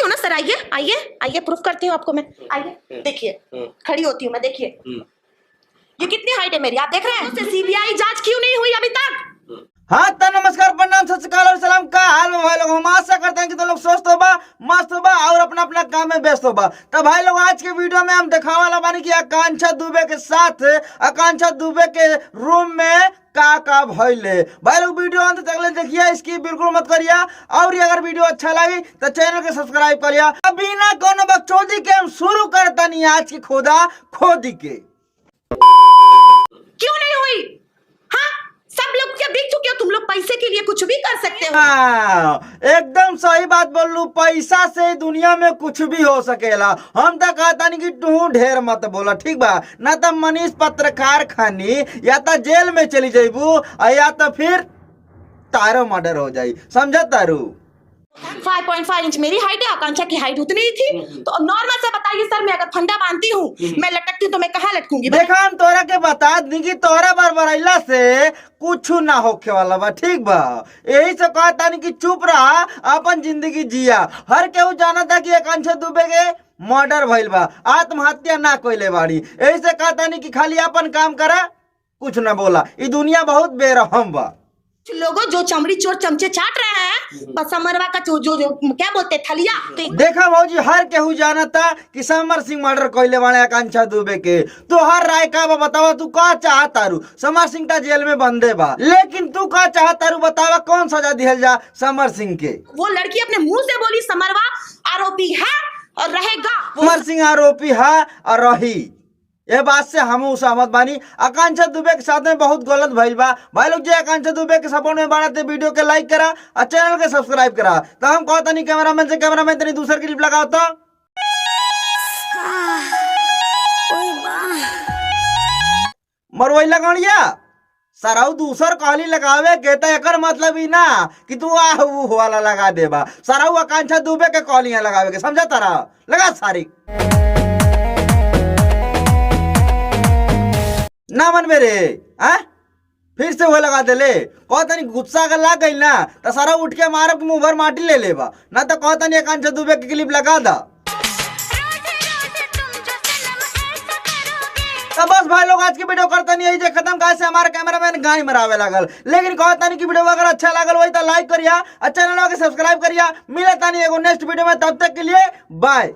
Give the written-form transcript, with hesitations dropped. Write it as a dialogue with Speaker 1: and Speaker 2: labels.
Speaker 1: दिखाती हूँ ना सर, आइए आइए आइए, प्रूफ करती हूँ आपको मैं, आइए देखिए, खड़ी होती हूँ मैं, देखिए ये कितनी हाइट है मेरी, आप देख रहे हैं? सीबीआई जांच क्यों नहीं हुई अभी तक?
Speaker 2: हाँ तो नमस्कार, प्रणाम, सत श्री अकाल और सलाम। का हाल में भाई लोग? हम आशा करते हैं कि तुम लोग स्वस्थ होगा, मस्त होगा और अपना अपना काम में व्यस्त होगा। तो भाई लोग आज के वीडियो में हम दिखाने वाला बानी कि आकांक्षा दुबे के साथ आकांक्षा दुबे के रूम में का भइले। भाई लोग वीडियो अंत तक ले देखिए, इसकी बिल्कुल मत करिए। और अगर वीडियो अच्छा लगी तो चैनल के सब्सक्राइब करिए। अभी ना कोनो बकचोदी के हम शुरू करता नहीं आज की खोदा खोदी के।
Speaker 1: क्यों नहीं हुई? हाँ, सब लोग क्या देख चुके हो, तुम लोग पैसे के लिए कुछ भी कर सकते हो।
Speaker 2: हाँ, एकदम सही बात बोल लू, पैसा से दुनिया में कुछ भी हो सकेला। हम तो कहता नहीं कि तू ढेर मत बोला, ठीक बा ना? तो मनीष पत्रकार खानी या तो जेल में चली जाइबू या तो फिर तारो मर्डर हो जाई, समझ तारू?
Speaker 1: 5.5 इंच मेरी हाइट है, आकांक्षा की हाइट उतनी ही थी। तो नॉर्मल से बताइए सर, मैं अगर फंदा बांधती हूँ, मैं लटकती हूँ तो मैं कहाँ लटकूंगी?
Speaker 2: देखा, हम तोरा के बता दी कि तोरा बरबरैला से कुछ ना होखे वाला बा, ठीक बा? यही से कहता नहीं कि चुप रहा, अपन जिंदगी जिया। हर केहू जाना था कि आकांक्षा दुबे के मर्डर भइल बा, आत्महत्या ना कोइले बाड़ी। यही से कहता नहीं कि खाली अपन काम करा, कुछ ना बोला। ये दुनिया बहुत बेरहम बा।
Speaker 1: लोगों जो चमड़ी चोर चमचे चाट रहे हैं, समरवा का जो क्या बोलते थलिया। तो
Speaker 2: देखा भौजी, हर केहू जाना था कि समर सिंह मर्डर कोइले वाले आकांक्षा दुबे के। तो हर राय का बा बतावा, तू का चाहतारू? समर सिंह ता जेल में बंदे बा, लेकिन तू का चाहतारू बतावा, कौन सजा दिहल जा समर सिंह के?
Speaker 1: वो लड़की अपने मुंह से बोली समरवा आरोपी है और रहेगा।
Speaker 2: समर सिंह आरोपी है और रही, ये बात से हम सहमत बानी। आकांक्षा दुबे के साथ में बहुत गलत भइल बा। भाई लोग, जो आकांक्षा दुबे के सपोर्ट में बाड़ा थे, वीडियो के लाइक करा और चैनल के सब्सक्राइब करा। तो हम कहता नहीं कैमरामैन से, कैमरामैन तनी दूसर क्लिप लगाओ तो। मरवैला गणिया सराउ दूसर कहली लगावे के, तो एकर मतलब ही ना कि तू आहू वाला लगा देबा। सराउ आकांक्षा दुबे के कहलियां लगावे के, समझा तारा? लगा सारी ना मन मेरे, आ? फिर से वो लगा दे ले। कहता नहीं गुस्सा अगर लग गई ना तो सारा उठ के मारब के मुंह भर माटी ले लेबा, ना तो कहता नहीं आकांक्षा दुबे की क्लिप लगा दा। तो बस भाई लोग, आज की वीडियो करता नहीं है खत्म। कहा से हमारा कैमरामैन गाय मरावे लगल, लेकिन कहता नहीं कि वीडियो अगर अच्छा लगल वही तो लाइक करिया और चैनल के सब्सक्राइब करिया। मिलता नहीं एगो नेक्स्ट वीडियो में, तब तक के लिए बाय।